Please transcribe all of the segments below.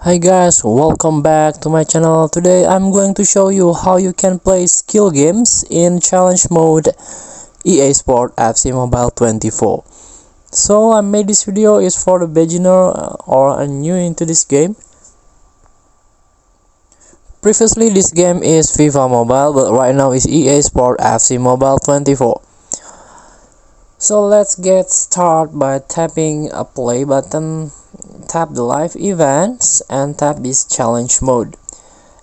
Hi guys, welcome back to my channel. Today I'm going to show you how you can play skill games in challenge mode EA Sport FC Mobile 24. So I made this video is for the beginner or a new into this game. Previously this game is FIFA Mobile, but right now is EA Sport FC Mobile 24. So let's get started by tapping a play button, tap the live events and tap this challenge mode.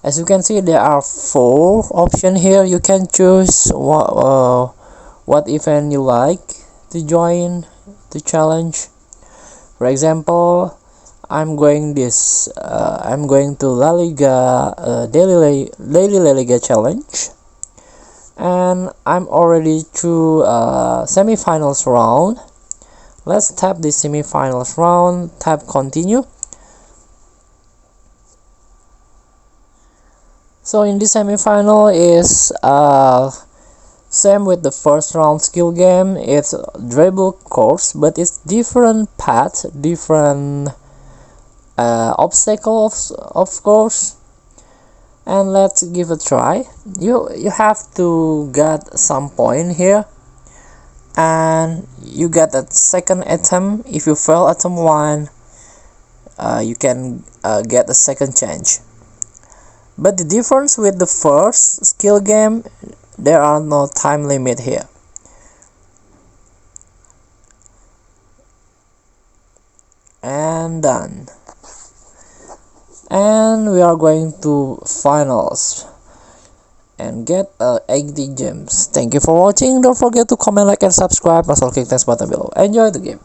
As you can see, there are 4 options here. You can choose what event you like to join the challenge. For example, I'm going to La Liga daily La Liga challenge, and I'm already through semi-finals round. Let's tap the semi-finals round, tap continue. So in this semi-final is same with the first round skill game. It's dribble course, but it's different path, different obstacles of course. And let's give a try. You have to get some point here, and you get a second attempt. If you fail attempt 1, you can get a second chance. But the difference with the first skill game, there are no time limit here. And done. And we are going to finals and get 80 gems. Thank you for watching. Don't forget to comment, like, and subscribe. Also click the button below. Enjoy the game.